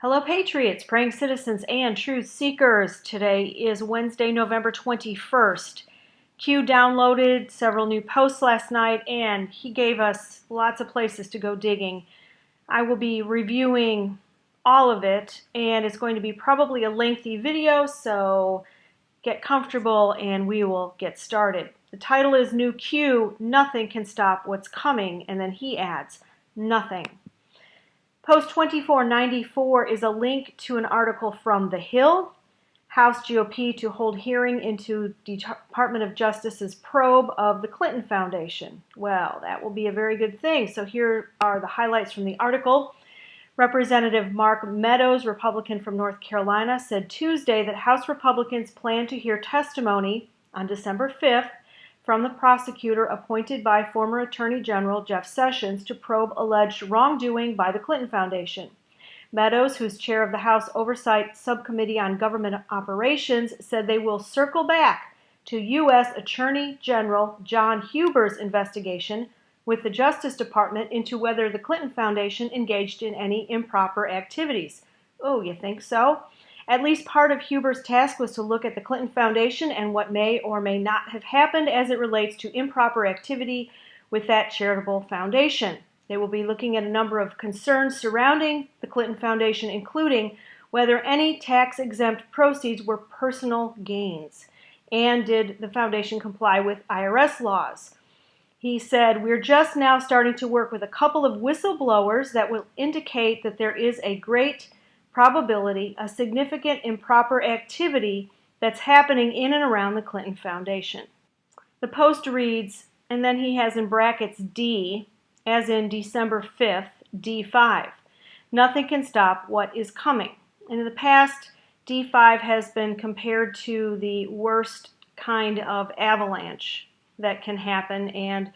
Hello Patriots, praying citizens, and truth seekers. Today is Wednesday, November 21st. Q downloaded several new posts last night and he gave us lots of places to go digging. I will be reviewing all of it and it's going to be probably a lengthy video, so get comfortable and we will get started. The title is New Q, Nothing Can Stop What's Coming, and then he adds, nothing. Post 2494 is a link to an article from The Hill, House GOP to hold hearing into Department of Justice's probe of the Clinton Foundation. Well, that will be a very good thing. So here are the highlights from the article. Representative Mark Meadows, Republican from North Carolina, said Tuesday that House Republicans plan to hear testimony on December 5th from the prosecutor appointed by former Attorney General Jeff Sessions to probe alleged wrongdoing by the Clinton Foundation. Meadows, who's chair of the House Oversight Subcommittee on Government Operations, said they will circle back to U.S. Attorney General John Huber's investigation with the Justice Department into whether the Clinton Foundation engaged in any improper activities. Oh, you think so? At least part of Huber's task was to look at the Clinton Foundation and what may or may not have happened as it relates to improper activity with that charitable foundation. They will be looking at a number of concerns surrounding the Clinton Foundation, including whether any tax-exempt proceeds were personal gains, and did the foundation comply with IRS laws. He said, "We're just now starting to work with a couple of whistleblowers that will indicate that there is a great probability, a significant improper activity that's happening in and around the Clinton Foundation." The post reads, and then he has in brackets D, as in December 5th, D5. Nothing can stop what is coming. And in the past, D5 has been compared to the worst kind of avalanche that can happen, and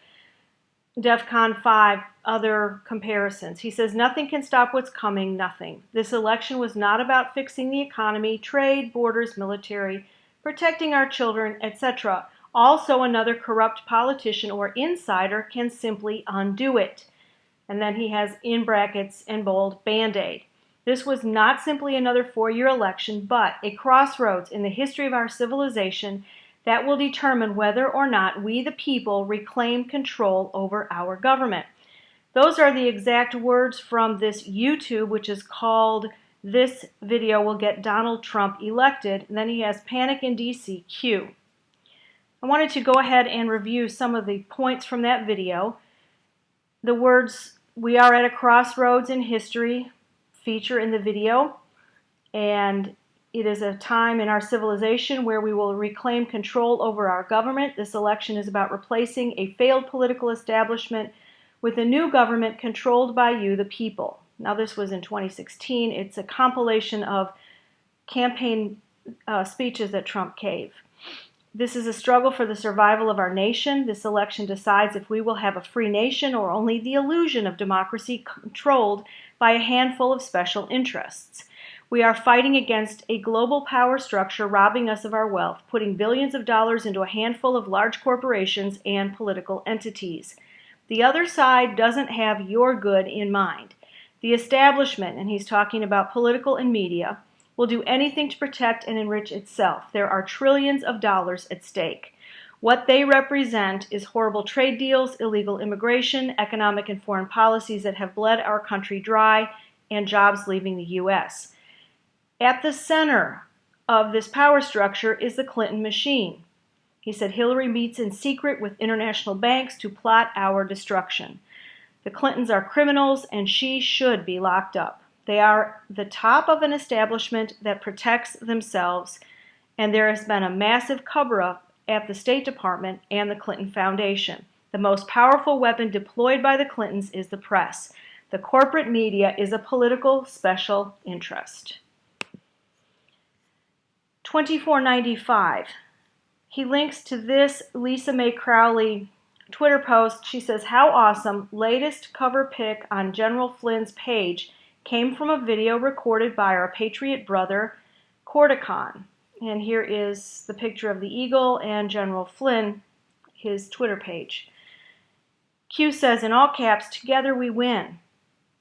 DEFCON 5, other comparisons. He says, nothing can stop what's coming, nothing. This election was not about fixing the economy, trade, borders, military, protecting our children, etc. Also, another corrupt politician or insider can simply undo it. And then he has in brackets and bold, Band-Aid. This was not simply another four-year election, but a crossroads in the history of our civilization that will determine whether or not we, the people, reclaim control over our government. Those are the exact words from this YouTube, which is called This Video Will Get Donald Trump Elected. And then he has Panic in DC, Q. I wanted to go ahead and review some of the points from that video. The words, "we are at a crossroads in history," feature in the video, and it is a time in our civilization where we will reclaim control over our government. This election is about replacing a failed political establishment with a new government controlled by you, the people. Now, this was in 2016. It's a compilation of campaign speeches that Trump gave. This is a struggle for the survival of our nation. This election decides if we will have a free nation or only the illusion of democracy controlled by a handful of special interests. We are fighting against a global power structure robbing us of our wealth, putting billions of dollars into a handful of large corporations and political entities. The other side doesn't have your good in mind. The establishment, and he's talking about political and media, will do anything to protect and enrich itself. There are trillions of dollars at stake. What they represent is horrible trade deals, illegal immigration, economic and foreign policies that have bled our country dry, and jobs leaving the U.S. At the center of this power structure is the Clinton machine. He said Hillary meets in secret with international banks to plot our destruction. The Clintons are criminals and she should be locked up. They are the top of an establishment that protects themselves, and there has been a massive cover-up at the State Department and the Clinton Foundation. The most powerful weapon deployed by the Clintons is the press. The corporate media is a political special interest. 2495. He links to this Lisa Mae Crowley Twitter post. She says, "How awesome, latest cover pic on General Flynn's page came from a video recorded by our Patriot brother, Cordicon." And here is the picture of the eagle and General Flynn, his Twitter page. Q says, in all caps, "Together we win."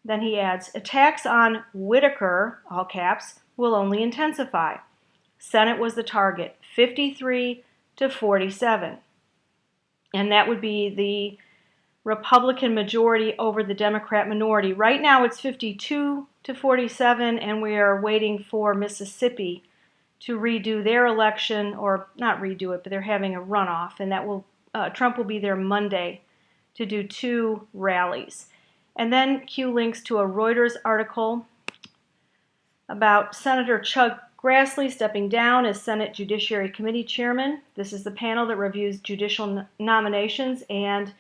Then he adds, attacks on Whitaker, all caps, will only intensify. Senate was the target, 53 to 47. And that would be the Republican majority over the Democrat minority. Right now it's 52 to 47, and we are waiting for Mississippi to redo their election, or not redo it, but they're having a runoff, and that will Trump will be there Monday to do 2 rallies. And then Q links to a Reuters article about Senator Chuck Grassley stepping down as Senate Judiciary Committee chairman. This is the panel that reviews judicial nominations and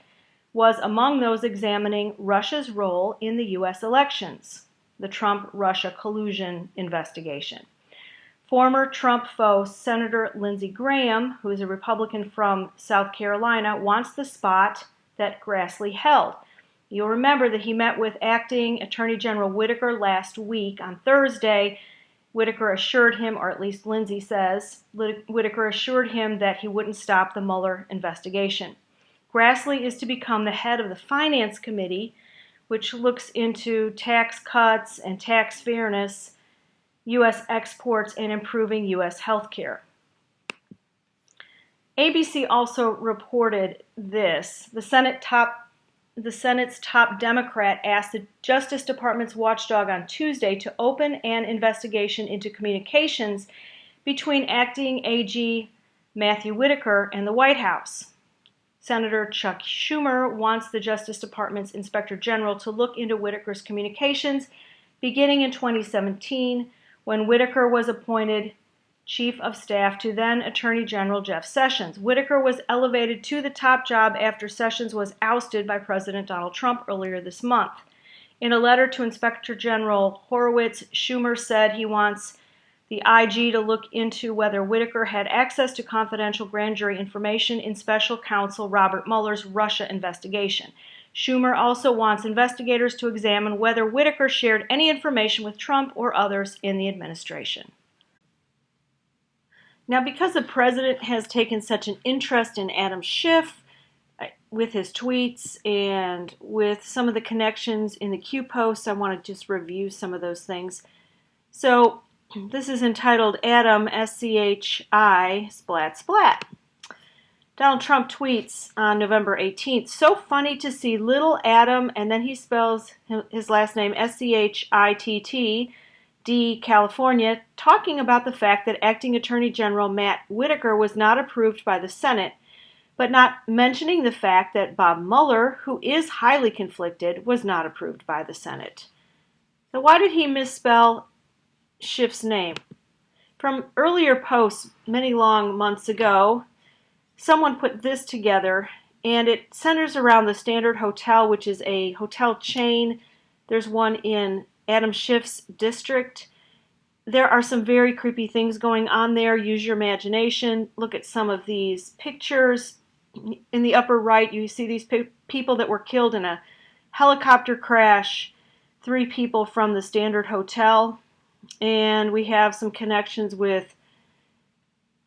was among those examining Russia's role in the U.S. elections, the Trump-Russia collusion investigation. Former Trump foe Senator Lindsey Graham, who is a Republican from South Carolina, wants the spot that Grassley held. You'll remember that he met with acting Attorney General Whitaker last week on Thursday. Whitaker assured him, or at least Lindsey says, Whitaker assured him that he wouldn't stop the Mueller investigation. Grassley is to become the head of the Finance Committee, which looks into tax cuts and tax fairness, U.S. exports, and improving U.S. health care. ABC also reported this. The Senate's top Democrat asked the Justice Department's watchdog on Tuesday to open an investigation into communications between acting AG Matthew Whitaker and the White House. Senator Chuck Schumer wants the Justice Department's Inspector General to look into Whitaker's communications beginning in 2017, when Whitaker was appointed Chief of Staff to then Attorney General Jeff Sessions. Whitaker was elevated to the top job after Sessions was ousted by President Donald Trump earlier this month. In a letter to Inspector General Horowitz, Schumer said he wants the IG to look into whether Whitaker had access to confidential grand jury information in Special Counsel Robert Mueller's Russia investigation. Schumer also wants investigators to examine whether Whitaker shared any information with Trump or others in the administration. Now, because the president has taken such an interest in Adam Schiff with his tweets and with some of the connections in the Q posts, I want to just review some of those things. So, this is entitled Adam, SCHI, Splat Splat. Donald Trump tweets on November 18th, so funny to see little Adam, and then he spells his last name SCHITT, D, California, talking about the fact that Acting Attorney General Matt Whitaker was not approved by the Senate, but not mentioning the fact that Bob Mueller, who is highly conflicted, was not approved by the Senate. So why did he misspell Schiff's name? From earlier posts many long months ago, someone put this together, and it centers around the Standard Hotel, which is a hotel chain. There's one in Adam Schiff's district. There are some very creepy things going on there. Use your imagination. Look at some of these pictures. In the upper right, you see these people that were killed in a helicopter crash. 3 people from the Standard Hotel. And we have some connections with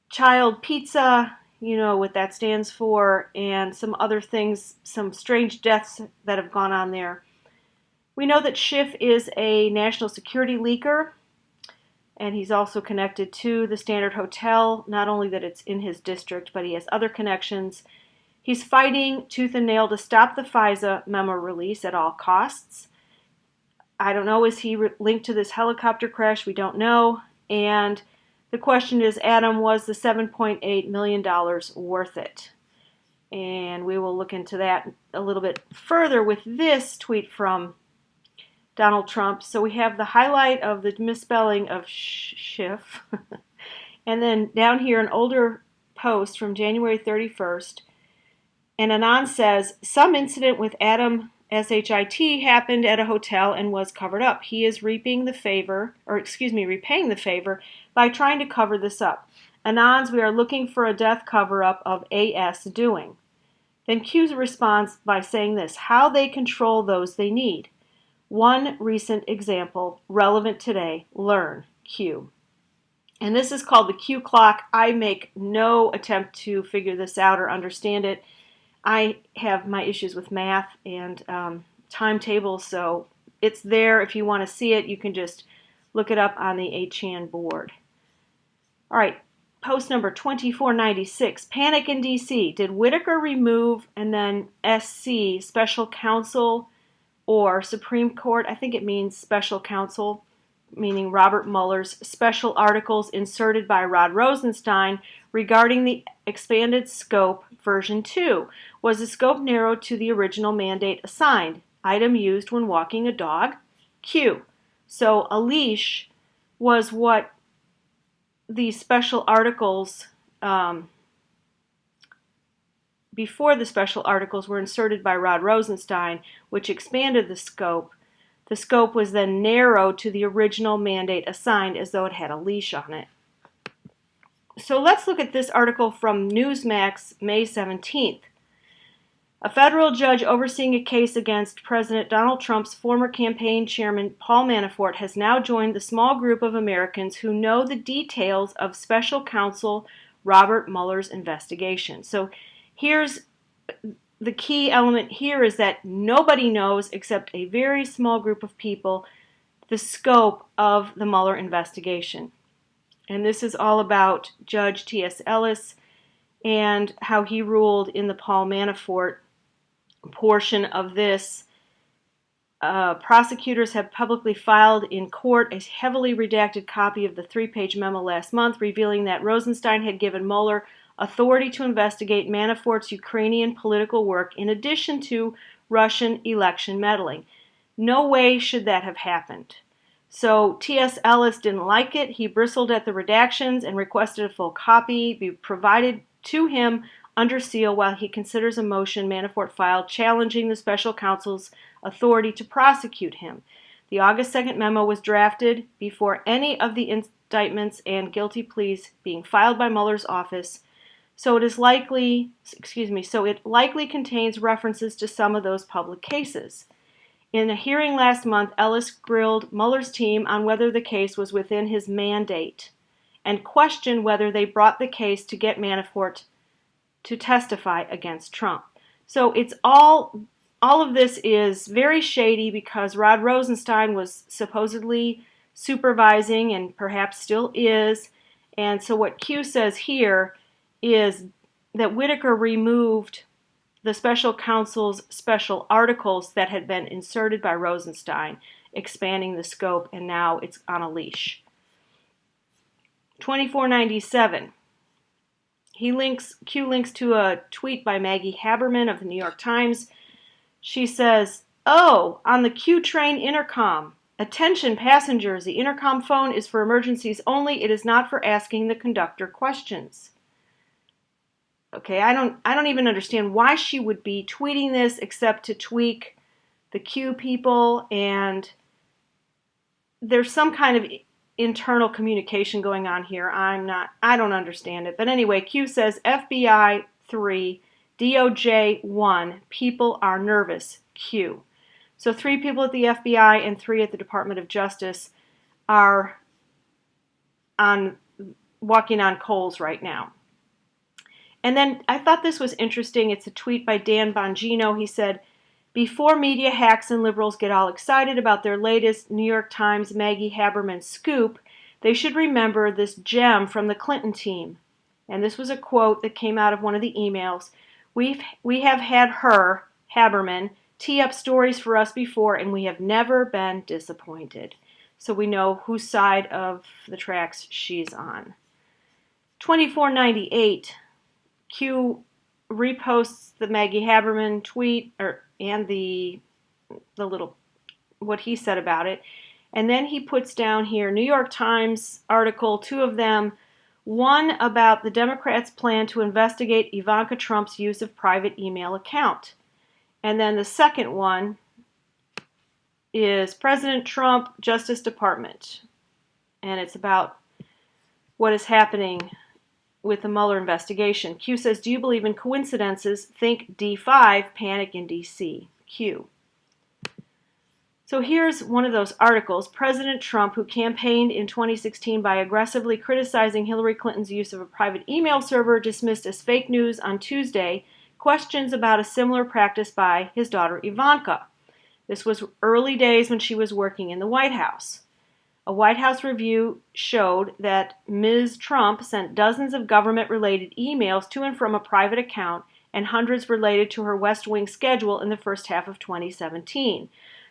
Child Pizza, you know what that stands for, and some other things, some strange deaths that have gone on there. We know that Schiff is a national security leaker, and he's also connected to the Standard Hotel, not only that it's in his district, but he has other connections. He's fighting tooth and nail to stop the FISA memo release at all costs. I don't know, is he linked to this helicopter crash? We don't know. And the question is, Adam, was the $7.8 million worth it? And we will look into that a little bit further with this tweet from Donald Trump. So we have the highlight of the misspelling of Schiff. And then down here, an older post from January 31st. And Anand says, some incident with Adam SHIT happened at a hotel and was covered up. He is repaying the favor by trying to cover this up. Anand's, we are looking for a death cover-up of AS doing. Then Q's responds by saying this, how they control those they need. One recent example, relevant today, learn, Q. And this is called the Q clock. I make no attempt to figure this out or understand it. I have my issues with math and timetables, so it's there. If you want to see it, you can just look it up on the 8chan board. All right, post number 2496, Panic in D.C. Did Whitaker remove and then SC, Special Counsel, or Supreme Court? I think it means Special Counsel, meaning Robert Mueller's special articles inserted by Rod Rosenstein regarding the expanded scope version 2. Was the scope narrowed to the original mandate assigned? Item used when walking a dog? Q. So a leash was what these special articles, before the special articles were inserted by Rod Rosenstein, which expanded the scope. The scope was then narrowed to the original mandate assigned as though it had a leash on it. So let's look at this article from Newsmax, May 17th. A federal judge overseeing a case against President Donald Trump's former campaign chairman Paul Manafort has now joined the small group of Americans who know the details of special counsel Robert Mueller's investigation. So here's the key element here is that nobody knows except a very small group of people the scope of the Mueller investigation. And this is all about Judge T.S. Ellis and how he ruled in the Paul Manafort portion of this. Prosecutors have publicly filed in court a heavily redacted copy of the 3-page memo last month revealing that Rosenstein had given Mueller authority to investigate Manafort's Ukrainian political work in addition to Russian election meddling. No way should that have happened. So T.S. Ellis didn't like it. He bristled at the redactions and requested a full copy be provided to him under seal while he considers a motion Manafort filed challenging the special counsel's authority to prosecute him. The August 2nd memo was drafted before any of the indictments and guilty pleas being filed by Mueller's office. So it likely contains references to some of those public cases. In a hearing last month, Ellis grilled Mueller's team on whether the case was within his mandate and questioned whether they brought the case to get Manafort to testify against Trump. So it's all of this is very shady because Rod Rosenstein was supposedly supervising and perhaps still is. And so what Q says here is that Whitaker removed the special counsel's special articles that had been inserted by Rosenstein, expanding the scope, and now it's on a leash. 2497. Q links to a tweet by Maggie Haberman of the New York Times. She says, "Oh, on the Q train intercom. Attention passengers, the intercom phone is for emergencies only. It is not for asking the conductor questions." Okay, I don't even understand why she would be tweeting this except to tweak the Q people, and there's some kind of internal communication going on here. I don't understand it. But anyway, Q says FBI 3, DOJ 1, people are nervous, Q. So 3 people at the FBI and 3 at the Department of Justice are walking on coals right now. And then I thought this was interesting. It's a tweet by Dan Bongino. He said, "Before media hacks and liberals get all excited about their latest New York Times Maggie Haberman scoop, they should remember this gem from the Clinton team." And this was a quote that came out of one of the emails. We have had her, Haberman, tee up stories for us before, and we have never been disappointed. So we know whose side of the tracks she's on. 2498. Q reposts the Maggie Haberman tweet and the little what he said about it, and then he puts down here New York Times article, 2 of them, one about the Democrats' plan to investigate Ivanka Trump's use of private email account, and then the second one is President Trump, Justice Department, and it's about what is happening with the Mueller investigation. Q says, "Do you believe in coincidences? Think D5, panic in DC." Q. So here's one of those articles. President Trump, who campaigned in 2016 by aggressively criticizing Hillary Clinton's use of a private email server dismissed as fake news on Tuesday, questions about a similar practice by his daughter Ivanka. This was early days when she was working in the White House. A White House review showed that Ms. Trump sent dozens of government-related emails to and from a private account and hundreds related to her West Wing schedule in the first half of 2017.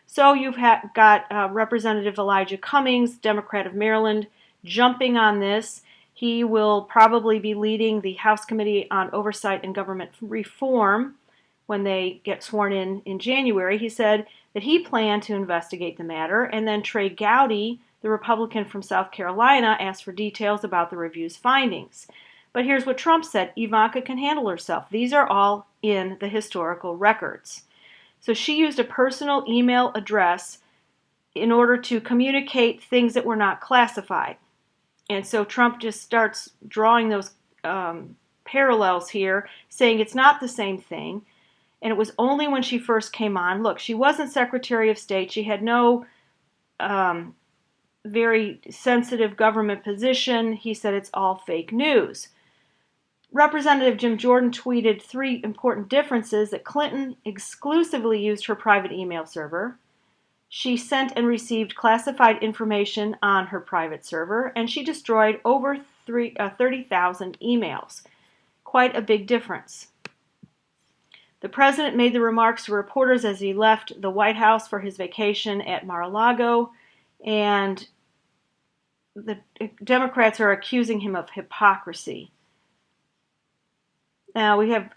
So you've got Representative Elijah Cummings, Democrat of Maryland, jumping on this. He will probably be leading the House Committee on Oversight and Government Reform when they get sworn in January. He said that he planned to investigate the matter, and then Trey Gowdy, the Republican from South Carolina, asked for details about the review's findings. But here's what Trump said: Ivanka can handle herself. These are all in the historical records. So she used a personal email address in order to communicate things that were not classified. And so Trump just starts drawing those parallels here, saying it's not the same thing. And it was only when she first came on. Look, she wasn't Secretary of State. She had no very sensitive government position. He said it's all fake news. Representative Jim Jordan tweeted 3 important differences: that Clinton exclusively used her private email server, she sent and received classified information on her private server, and she destroyed over 30,000 emails. Quite a big difference. The president made the remarks to reporters as he left the White House for his vacation at Mar-a-Lago, and the Democrats are accusing him of hypocrisy. Now we have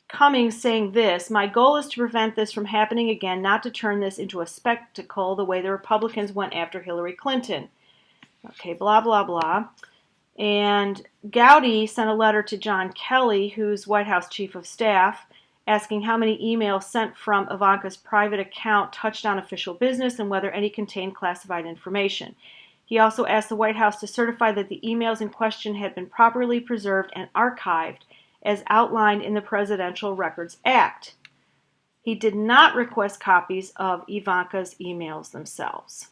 Cummings saying this: my goal is to prevent this from happening again, not to turn this into a spectacle the way the Republicans went after Hillary Clinton. Okay, blah, blah, blah. And Gowdy sent a letter to John Kelly, who's White House Chief of Staff, asking how many emails sent from Ivanka's private account touched on official business and whether any contained classified information. He also asked the White House to certify that the emails in question had been properly preserved and archived as outlined in the Presidential Records Act. He did not request copies of Ivanka's emails themselves.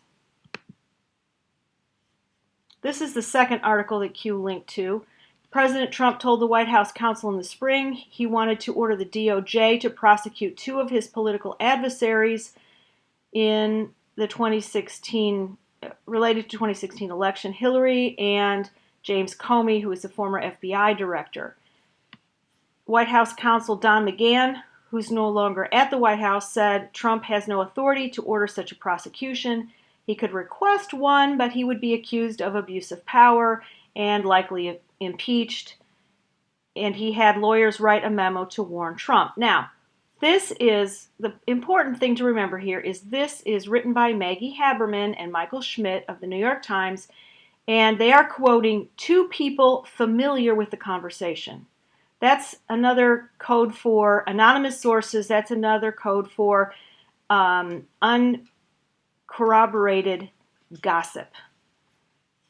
This is the second article that Q linked to. President Trump told the White House counsel in the spring he wanted to order the DOJ to prosecute 2 of his political adversaries in the 2016 related to 2016 election, Hillary and James Comey, who is the former FBI director. White House counsel Don McGahn, who's no longer at the White House, said Trump has no authority to order such a prosecution. He could request one, but he would be accused of abuse of power and likely impeached. And he had lawyers write a memo to warn Trump. Now, this is the important thing to remember here is this is written by Maggie Haberman and Michael Schmidt of the New York Times, and they are quoting 2 people familiar with the conversation. That's another code for anonymous sources. That's another code for uncorroborated gossip.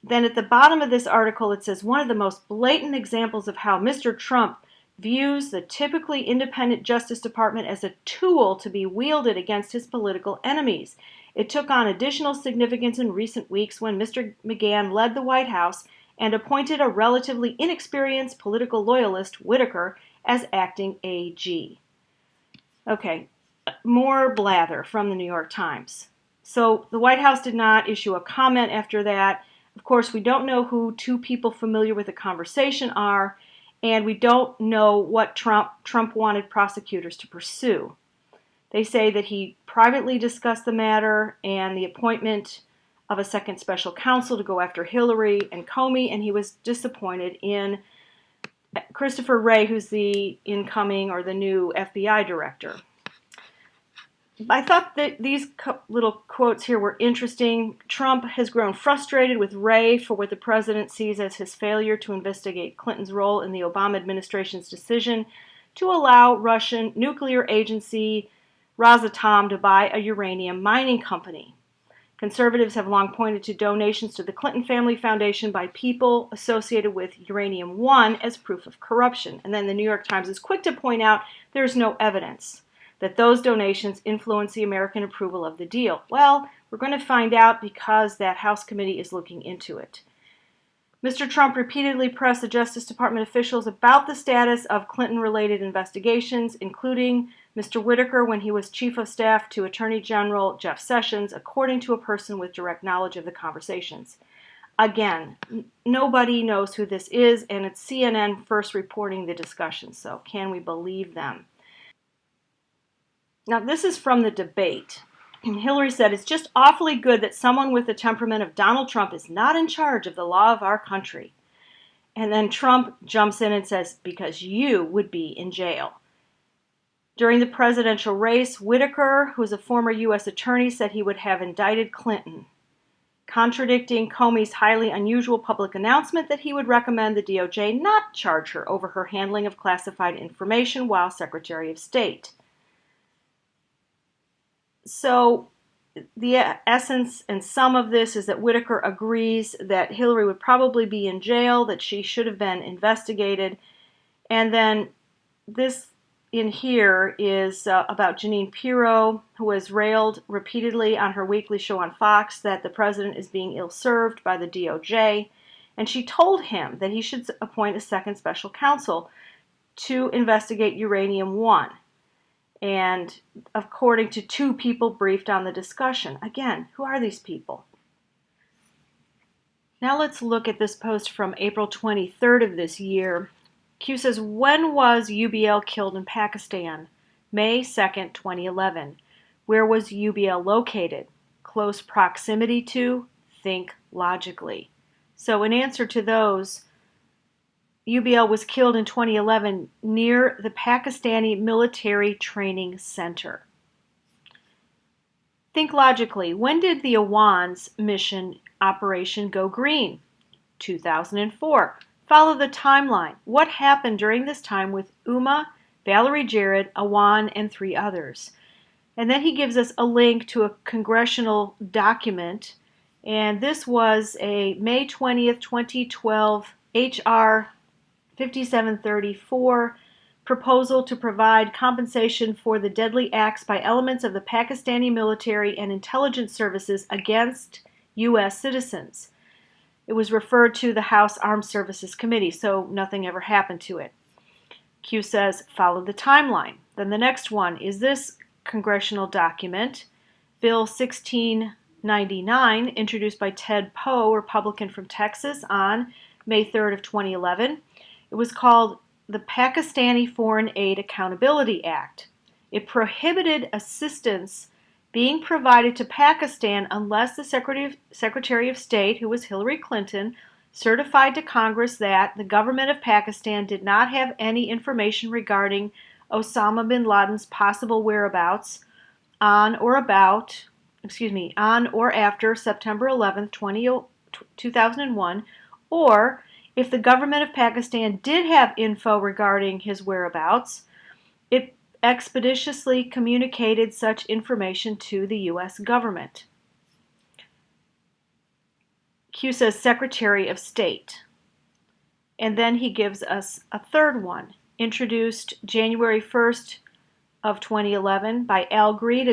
Then at the bottom of this article, it says, one of the most blatant examples of how Mr. Trump views the typically independent Justice Department as a tool to be wielded against his political enemies. It took on additional significance in recent weeks when Mr. McGahn led the White House and appointed a relatively inexperienced political loyalist, Whitaker, as acting AG. Okay, more blather from the New York Times. So the White House did not issue a comment after that. Of course, we don't know who 2 people familiar with the conversation are, and we don't know what Trump wanted prosecutors to pursue. They say that he privately discussed the matter and the appointment of a second special counsel to go after Hillary and Comey, and he was disappointed in Christopher Wray, who's the incoming or the new FBI director. I thought that these little quotes here were interesting. Trump has grown frustrated with Wray for what the president sees as his failure to investigate Clinton's role in the Obama administration's decision to allow Russian nuclear agency Rosatom to buy a uranium mining company. Conservatives have long pointed to donations to the Clinton Family Foundation by people associated with Uranium One as proof of corruption. And then the New York Times is quick to point out there's no evidence that those donations influence the American approval of the deal. Well, we're going to find out because that House committee is looking into it. Mr. Trump repeatedly pressed the Justice Department officials about the status of Clinton-related investigations, including Mr. Whitaker when he was Chief of Staff to Attorney General Jeff Sessions, according to a person with direct knowledge of the conversations. Again, nobody knows who this is, and it's CNN first reporting the discussion, so can we believe them? Now, this is from the debate. Hillary said, "It's just awfully good that someone with the temperament of Donald Trump is not in charge of the law of our country." And then Trump jumps in and says, "Because you would be in jail." During the presidential race, Whitaker, who is a former U.S. attorney, said he would have indicted Clinton, contradicting Comey's highly unusual public announcement that he would recommend the DOJ not charge her over her handling of classified information while Secretary of State. So the essence and sum of this is that Whitaker agrees that Hillary would probably be in jail, that she should have been investigated. And then this in here is about Jeanine Pirro, who has railed repeatedly on her weekly show on Fox that the president is being ill-served by the DOJ. And she told him that he should appoint a second special counsel to investigate Uranium One. And according to two people briefed on the discussion. Again, who are these people? Now let's look at this post from April 23rd of this year. Q says, when was UBL killed in Pakistan? May 2nd, 2011. Where was UBL located? Close proximity to? Think logically. So in answer to those, UBL was killed in 2011 near the Pakistani Military Training Center. Think logically. When did the Awan's mission operation go green? 2004. Follow the timeline. What happened during this time with Uma, Valerie Jarrett, Awan, and 3 others? And then he gives us a link to a congressional document, and this was a May 20th, 2012 H.R. 5734 proposal to provide compensation for the deadly acts by elements of the Pakistani military and intelligence services against U.S. citizens. It was referred to the House Armed Services Committee, so nothing ever happened to it. Q says, follow the timeline. Then the next one is this congressional document, Bill 1699, introduced by Ted Poe, Republican from Texas, on May 3rd of 2011. It was called the Pakistani Foreign Aid Accountability Act. It prohibited assistance being provided to Pakistan unless the Secretary of State, who was Hillary Clinton, certified to Congress that the government of Pakistan did not have any information regarding Osama bin Laden's possible whereabouts on or after September 11, 2001, or if the government of Pakistan did have info regarding his whereabouts, it expeditiously communicated such information to the U.S. government. Q says Secretary of State. And then he gives us a third one, introduced January 1st of 2011 by Al Green,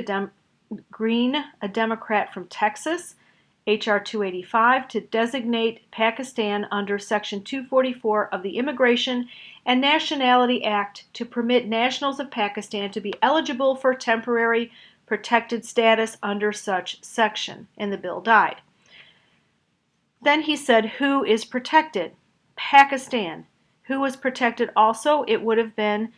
a Democrat from Texas, H.R. 285, to designate Pakistan under Section 244 of the Immigration and Nationality Act to permit nationals of Pakistan to be eligible for temporary protected status under such section, and the bill died. Then he said, who is protected? Pakistan. Who was protected also? It would have been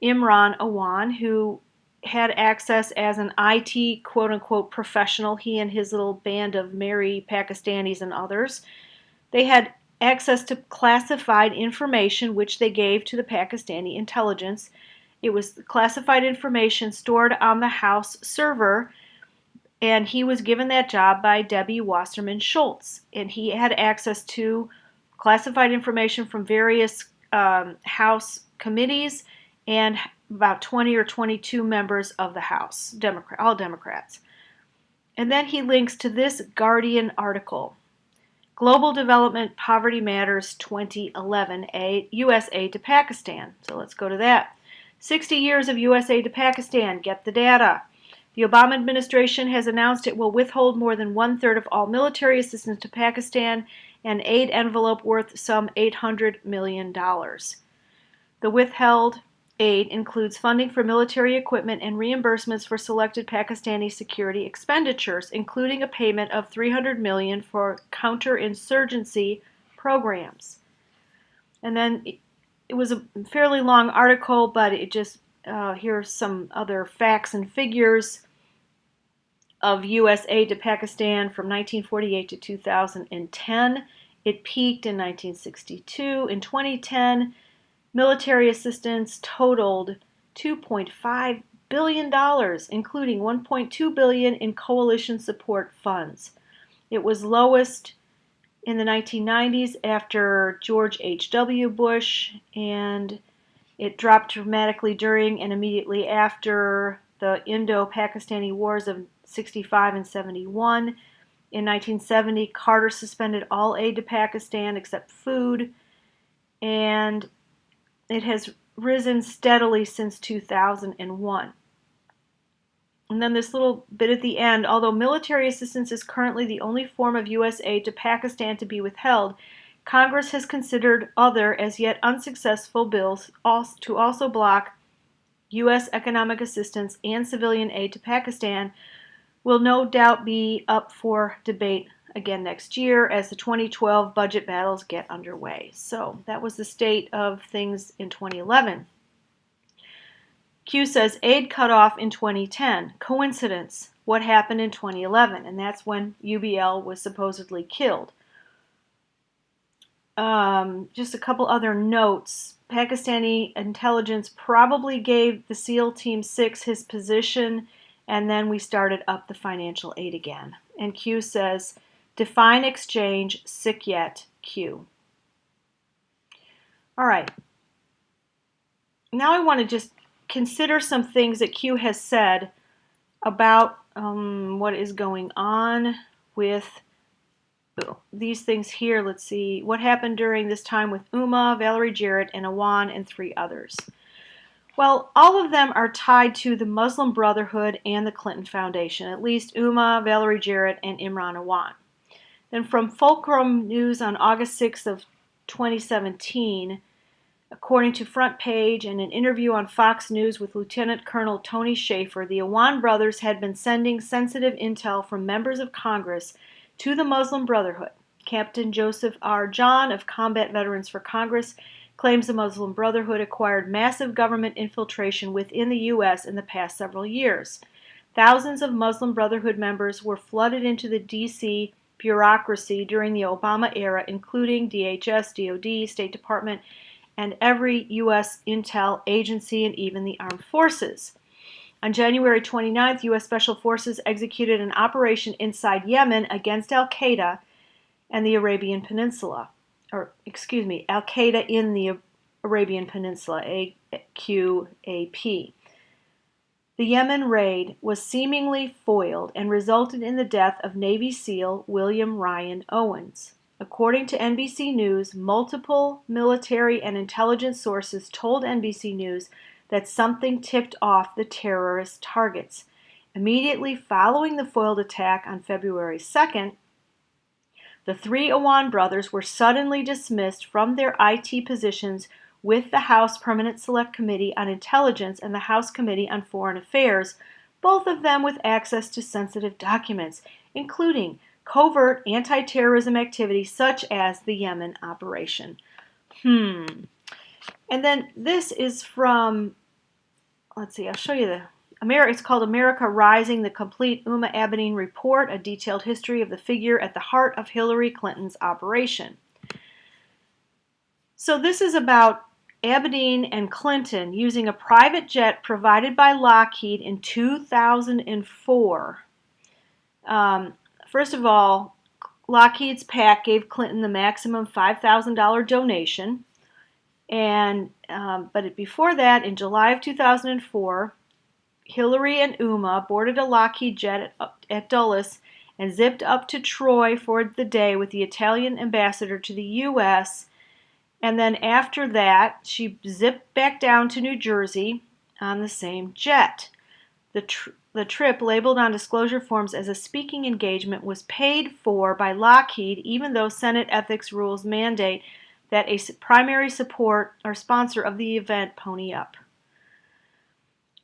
Imran Awan, who had access as an IT quote-unquote professional, he and his little band of merry Pakistanis and others. They had access to classified information which they gave to the Pakistani intelligence. It was classified information stored on the House server, and he was given that job by Debbie Wasserman Schultz, and he had access to classified information from various House committees and about 20 or 22 members of the House, all Democrats. And then he links to this Guardian article, Global Development Poverty Matters 2011, U.S. aid to Pakistan. So let's go to that. 60 years of U.S. aid to Pakistan. Get the data. The Obama administration has announced it will withhold more than 1/3 of all military assistance to Pakistan, an aid envelope worth some $800 million. The withheld aid includes funding for military equipment and reimbursements for selected Pakistani security expenditures, including a payment of $300 million for counterinsurgency programs. And then it was a fairly long article, but it just here's some other facts and figures of U.S. aid to Pakistan from 1948 to 2010. It peaked in 1962. In 2010, military assistance totaled $2.5 billion, including $1.2 billion in coalition support funds. It was lowest in the 1990s after George H.W. Bush, and it dropped dramatically during and immediately after the Indo-Pakistani Wars of 65 and 71. In 1970, Carter suspended all aid to Pakistan except food, and it has risen steadily since 2001. And then this little bit at the end, although military assistance is currently the only form of U.S. aid to Pakistan to be withheld, Congress has considered other, as yet unsuccessful bills to also block U.S. economic assistance and civilian aid to Pakistan will no doubt be up for debate again next year as the 2012 budget battles get underway. So that was the state of things in 2011. Q says aid cut off in 2010. Coincidence? What happened in 2011? And that's when UBL was supposedly killed. Just a couple other notes. Pakistani intelligence probably gave the SEAL Team 6 his position, and then we started up the financial aid again. And Q says, define exchange, sick yet, Q. All right. Now I want to just consider some things that Q has said about what is going on with these things here. Let's see. What happened during this time with Uma, Valerie Jarrett, and Awan, and 3 others? Well, all of them are tied to the Muslim Brotherhood and the Clinton Foundation, at least Uma, Valerie Jarrett, and Imran Awan. Then from Fulcrum News on August 6th of 2017, according to Front Page and an interview on Fox News with Lieutenant Colonel Tony Schaefer, the Awan brothers had been sending sensitive intel from members of Congress to the Muslim Brotherhood. Captain Joseph R. John of Combat Veterans for Congress claims the Muslim Brotherhood acquired massive government infiltration within the U.S. in the past several years. Thousands of Muslim Brotherhood members were flooded into the D.C. bureaucracy during the Obama era, including DHS, DOD, State Department, and every U.S. intel agency and even the armed forces. On January 29th, U.S. Special Forces executed an operation inside Yemen against Al-Qaeda and the Arabian Peninsula. Al-Qaeda in the Arabian Peninsula, AQAP. The Yemen raid was seemingly foiled and resulted in the death of Navy SEAL William Ryan Owens. According to NBC News, multiple military and intelligence sources told NBC News that something tipped off the terrorist targets. Immediately following the foiled attack on February 2nd, the 3 Awan brothers were suddenly dismissed from their IT positions with the House Permanent Select Committee on Intelligence and the House Committee on Foreign Affairs, both of them with access to sensitive documents, including covert anti-terrorism activity such as the Yemen operation. And then this is from, let's see, I'll show you it's called America Rising, the Complete Uma Abedin Report, a detailed history of the figure at the heart of Hillary Clinton's operation. So this is about Abedin and Clinton using a private jet provided by Lockheed in 2004. First of all, Lockheed's PAC gave Clinton the maximum $5,000 donation. But before that, in July of 2004, Hillary and Uma boarded a Lockheed jet at Dulles and zipped up to Troy for the day with the Italian ambassador to the U.S. And then after that, she zipped back down to New Jersey on the same jet. The trip, labeled on disclosure forms as a speaking engagement, was paid for by Lockheed, even though Senate ethics rules mandate that a primary support or sponsor of the event pony up.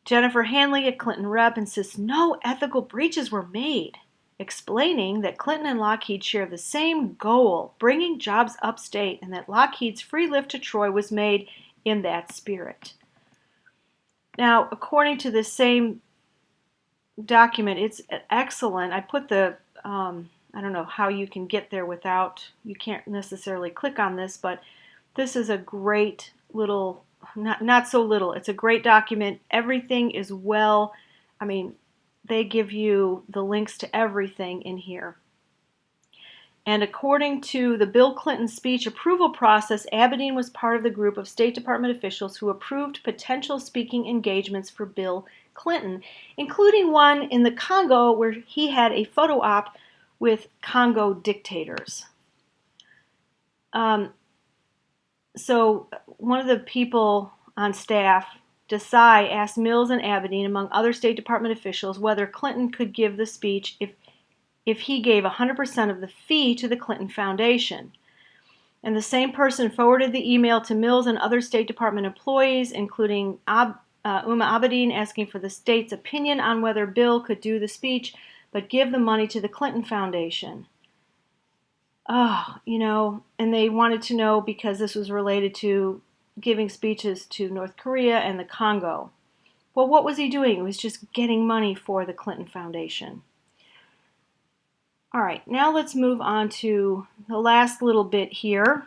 Jennifer Hanley, a Clinton rep, insists no ethical breaches were made, explaining that Clinton and Lockheed share the same goal, bringing jobs upstate, and that Lockheed's free lift to Troy was made in that spirit. Now, according to this same document, it's excellent. I put the, I don't know how you can get there without, you can't necessarily click on this, but this is a great little, not so little, it's a great document. Everything is well, I mean, they give you the links to everything in here. And according to the Bill Clinton speech approval process, Abedin was part of the group of State Department officials who approved potential speaking engagements for Bill Clinton, including one in the Congo where he had a photo op with Congo dictators. So one of the people on staff, Desai, asked Mills and Abedin, among other State Department officials, whether Clinton could give the speech if he gave 100% of the fee to the Clinton Foundation. And the same person forwarded the email to Mills and other State Department employees, including Uma Abedin, asking for the state's opinion on whether Bill could do the speech but give the money to the Clinton Foundation. Oh, and they wanted to know because this was related to giving speeches to North Korea and the Congo. Well, what was he doing? It was just getting money for the Clinton Foundation. All right, now let's move on to the last little bit here.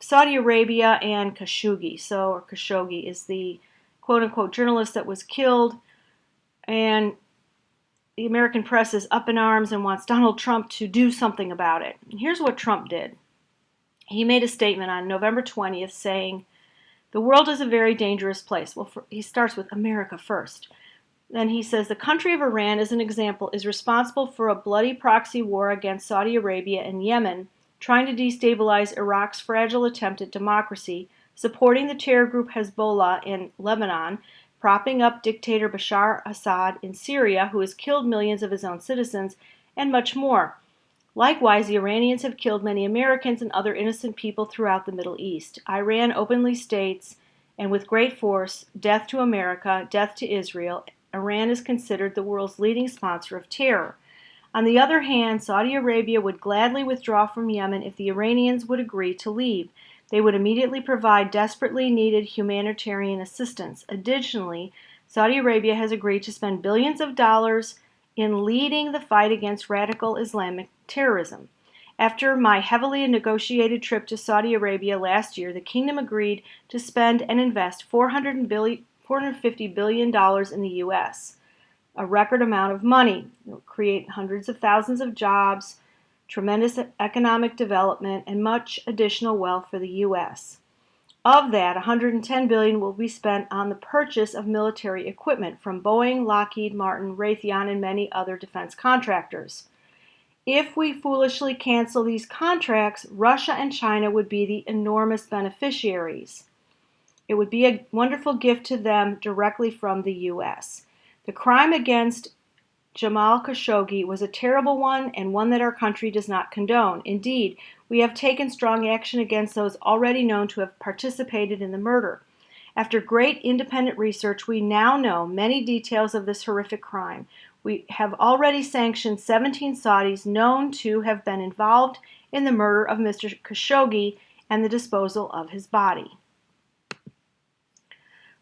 Saudi Arabia and Khashoggi. Khashoggi is the quote-unquote journalist that was killed, and the American press is up in arms and wants Donald Trump to do something about it. And here's what Trump did. He made a statement on November 20th saying, "The world is a very dangerous place." Well, he starts with America first. Then he says, "The country of Iran, as an example, is responsible for a bloody proxy war against Saudi Arabia and Yemen, trying to destabilize Iraq's fragile attempt at democracy, supporting the terror group Hezbollah in Lebanon, propping up dictator Bashar Assad in Syria, who has killed millions of his own citizens, and much more. Likewise, the Iranians have killed many Americans and other innocent people throughout the Middle East. Iran openly states, and with great force, death to America, death to Israel. Iran is considered the world's leading sponsor of terror. On the other hand, Saudi Arabia would gladly withdraw from Yemen if the Iranians would agree to leave. They would immediately provide desperately needed humanitarian assistance. Additionally, Saudi Arabia has agreed to spend billions of dollars in leading the fight against radical Islamic terrorism. After my heavily negotiated trip to Saudi Arabia last year, the kingdom agreed to spend and invest $450 billion in the U.S., a record amount of money. It will create hundreds of thousands of jobs, tremendous economic development, and much additional wealth for the U.S. Of that, $110 billion will be spent on the purchase of military equipment from Boeing, Lockheed Martin, Raytheon, and many other defense contractors. If we foolishly cancel these contracts, Russia and China would be the enormous beneficiaries. It would be a wonderful gift to them directly from the U.S. The crime against Jamal Khashoggi was a terrible one and one that our country does not condone. Indeed, we have taken strong action against those already known to have participated in the murder. After great independent research, we now know many details of this horrific crime. We have already sanctioned 17 Saudis known to have been involved in the murder of Mr. Khashoggi and the disposal of his body.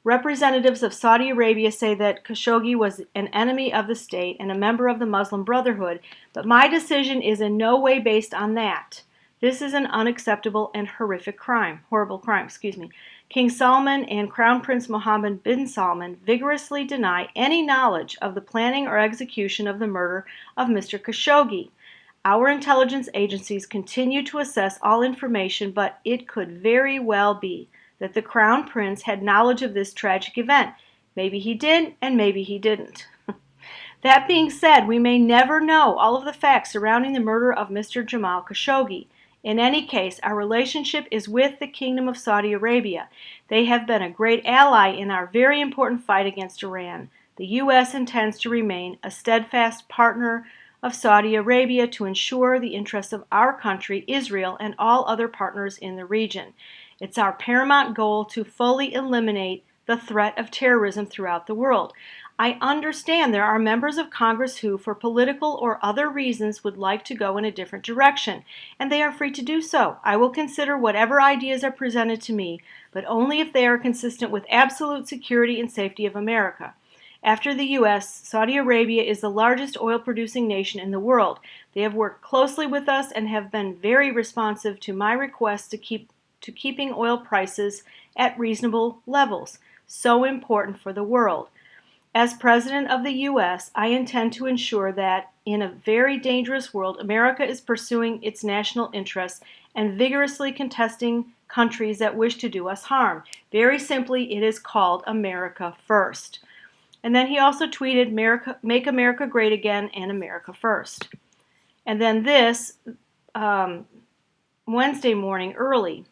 Representatives of Saudi Arabia say that Khashoggi was an enemy of the state and a member of the Muslim Brotherhood, but my decision is in no way based on that. This is an unacceptable and horrible crime. King Salman and Crown Prince Mohammed bin Salman vigorously deny any knowledge of the planning or execution of the murder of Mr. Khashoggi. Our intelligence agencies continue to assess all information, but it could very well be that the Crown Prince had knowledge of this tragic event. Maybe he did, and maybe he didn't. That being said, we may never know all of the facts surrounding the murder of Mr. Jamal Khashoggi. In any case, our relationship is with the Kingdom of Saudi Arabia. They have been a great ally in our very important fight against Iran. The U.S. intends to remain a steadfast partner of Saudi Arabia to ensure the interests of our country, Israel, and all other partners in the region. It's our paramount goal to fully eliminate the threat of terrorism throughout the world. I understand there are members of Congress who, for political or other reasons, would like to go in a different direction, and they are free to do so. I will consider whatever ideas are presented to me, but only if they are consistent with absolute security and safety of America. After the U.S., Saudi Arabia is the largest oil-producing nation in the world. They have worked closely with us and have been very responsive to my request to keeping oil prices at reasonable levels, so important for the world. As President of the U.S., I intend to ensure that, in a very dangerous world, America is pursuing its national interests and vigorously contesting countries that wish to do us harm. Very simply, it is called America First. And then he also tweeted, "Make America Great Again" and "America First." And then this, Wednesday morning early,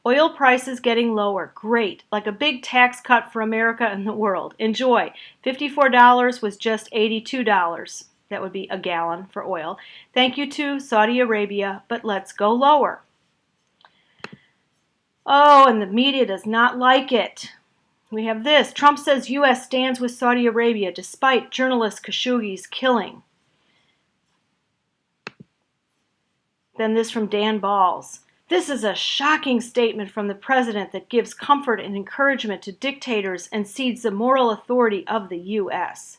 oil prices getting lower. Great. Like a big tax cut for America and the world. Enjoy. $54 was just $82. That would be a gallon for oil. Thank you to Saudi Arabia, but let's go lower. Oh, and the media does not like it. We have this. Trump says U.S. stands with Saudi Arabia despite journalist Khashoggi's killing. Then this from Dan Balls. This is a shocking statement from the president that gives comfort and encouragement to dictators and cedes the moral authority of the U.S.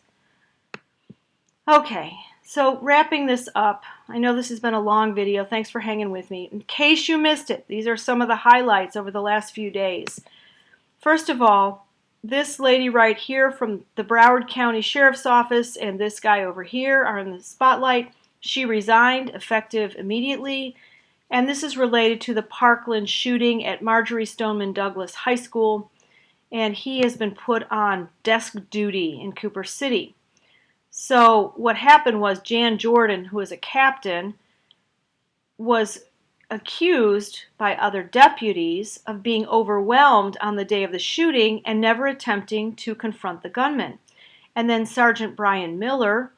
Okay, so wrapping this up, I know this has been a long video. Thanks for hanging with me. In case you missed it, these are some of the highlights over the last few days. First of all, this lady right here from the Broward County Sheriff's Office and this guy over here are in the spotlight. She resigned effective immediately. And this is related to the Parkland shooting at Marjorie Stoneman Douglas High School. And he has been put on desk duty in Cooper City. So what happened was Jan Jordan, who is a captain, was accused by other deputies of being overwhelmed on the day of the shooting and never attempting to confront the gunman. And then Sergeant Brian Miller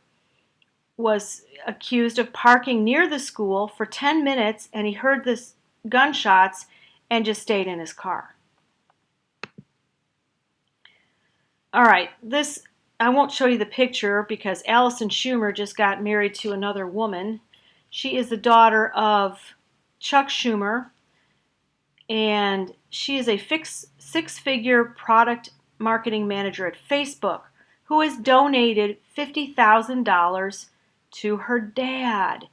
was accused of parking near the school for 10 minutes, and he heard the gunshots and just stayed in his car. All right, this, I won't show you the picture because Allison Schumer just got married to another woman. She is the daughter of Chuck Schumer, and she is a six-figure product marketing manager at Facebook who has donated $50,000 to her dad.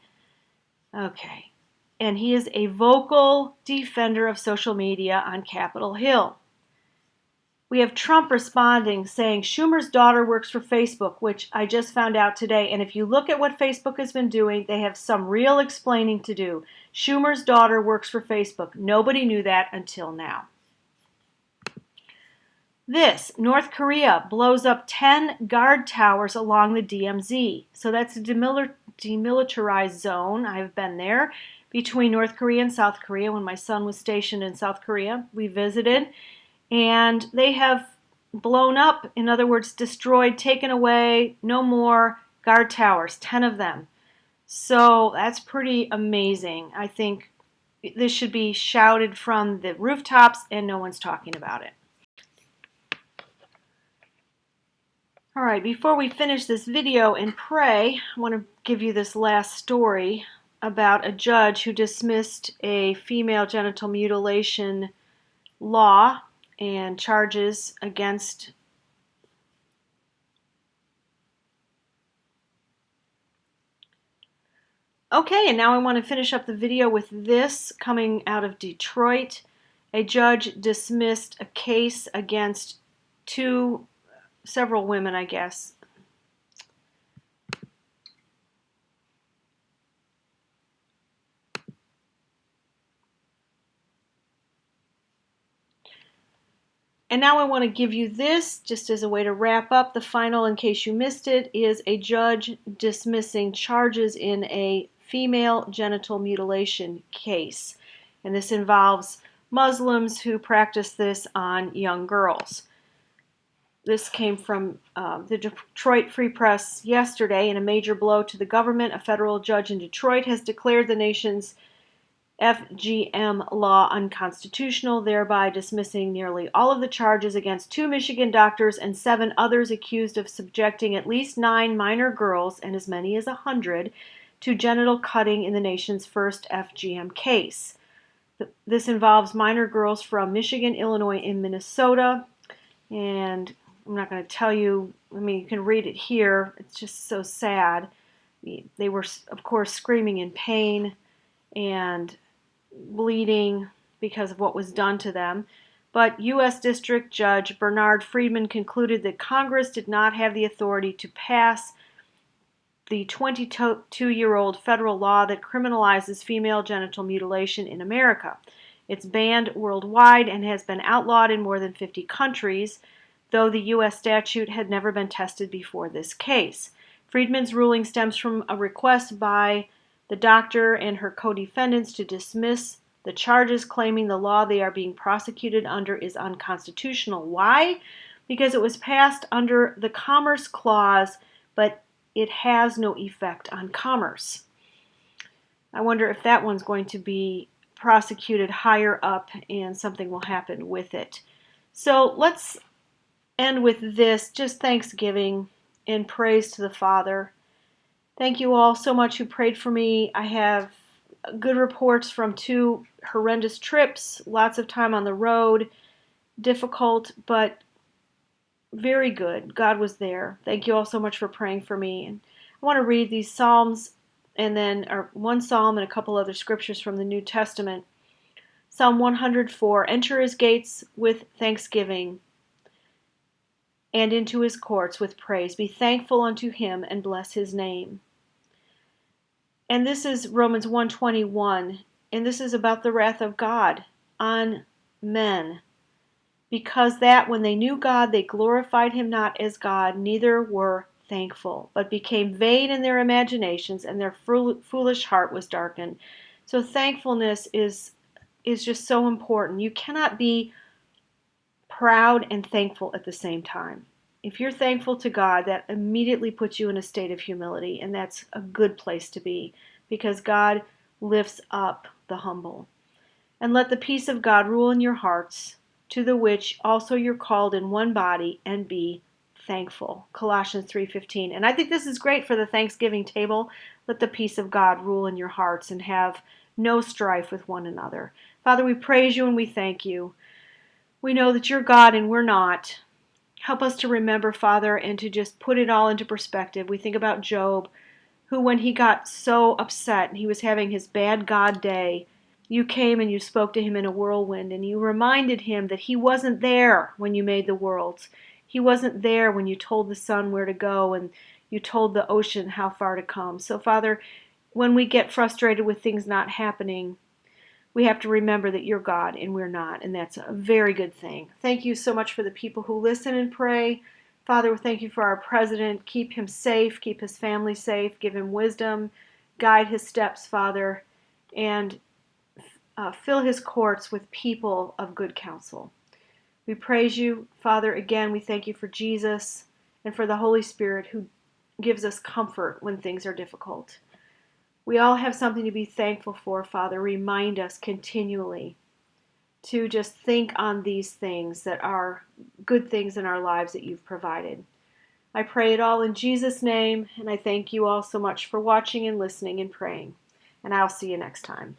Okay. And he is a vocal defender of social media on Capitol Hill. We have Trump responding, saying Schumer's daughter works for Facebook, which I just found out today. And if you look at what Facebook has been doing, they have some real explaining to do. Schumer's daughter works for Facebook. Nobody knew that until now. This, North Korea blows up 10 guard towers along the DMZ. So that's a demilitarized zone. I've been there between North Korea and South Korea when my son was stationed in South Korea. We visited, and they have blown up, in other words, destroyed, taken away, no more guard towers, 10 of them. So that's pretty amazing. I think this should be shouted from the rooftops, and no one's talking about it. All right, before we finish this video and pray, I want to give you this last story about a judge who dismissed a female genital mutilation law and charges against Okay, and now I want to finish up the video with this coming out of Detroit. A judge dismissed a case against several women, I guess. And now I want to give you this, just as a way to wrap up. The final, in case you missed it, is a judge dismissing charges in a female genital mutilation case. And this involves Muslims who practice this on young girls. This came from the Detroit Free Press yesterday. In a major blow to the government, a federal judge in Detroit has declared the nation's FGM law unconstitutional, thereby dismissing nearly all of the charges against 2 Michigan doctors and 7 others accused of subjecting at least 9 minor girls and as many as 100 to genital cutting in the nation's first FGM case. This involves minor girls from Michigan, Illinois, and Minnesota. And I'm not going to tell you, I mean, you can read it here. It's just so sad. They were, of course, screaming in pain and bleeding because of what was done to them. But U.S. District Judge Bernard Friedman concluded that Congress did not have the authority to pass the 22-year-old federal law that criminalizes female genital mutilation in America. It's banned worldwide and has been outlawed in more than 50 countries, though the U.S. statute had never been tested before this case. Friedman's ruling stems from a request by the doctor and her co-defendants to dismiss the charges, claiming the law they are being prosecuted under is unconstitutional. Why? Because it was passed under the Commerce Clause, but it has no effect on commerce. I wonder if that one's going to be prosecuted higher up and something will happen with it. So let's end with this, just thanksgiving and praise to the Father. Thank you all so much who prayed for me. I have good reports from 2 horrendous trips, lots of time on the road, difficult, but very good. God was there. Thank you all so much for praying for me. And I want to read these Psalms and then one Psalm and a couple other scriptures from the New Testament. Psalm 104, enter his gates with thanksgiving and into his courts with praise. Be thankful unto him and bless his name. And this is Romans 1:21, and this is about the wrath of God on men. Because that when they knew God, they glorified him not as God, neither were thankful, but became vain in their imaginations, and their foolish heart was darkened. So thankfulness is just so important. You cannot be proud and thankful at the same time. If you're thankful to God, that immediately puts you in a state of humility, and that's a good place to be, because God lifts up the humble. And let the peace of God rule in your hearts, to the which also you're called in one body, and be thankful. Colossians 3:15. And I think this is great for the Thanksgiving table. Let the peace of God rule in your hearts and have no strife with one another. Father, we praise you and we thank you. We know that you're God and we're not. Help us to remember, Father, and to just put it all into perspective. We think about Job, who when he got so upset and he was having his bad God day, you came and you spoke to him in a whirlwind, and you reminded him that he wasn't there when you made the worlds. He wasn't there when you told the sun where to go and you told the ocean how far to come. So, Father, when we get frustrated with things not happening, we have to remember that you're God and we're not, and that's a very good thing. Thank you so much for the people who listen and pray. Father, we thank you for our president. Keep him safe, keep his family safe, give him wisdom, guide his steps, Father, and fill his courts with people of good counsel. We praise you, Father. Again, we thank you for Jesus and for the Holy Spirit who gives us comfort when things are difficult. We all have something to be thankful for, Father. Remind us continually to just think on these things that are good things in our lives that you've provided. I pray it all in Jesus' name, and I thank you all so much for watching and listening and praying. And I'll see you next time.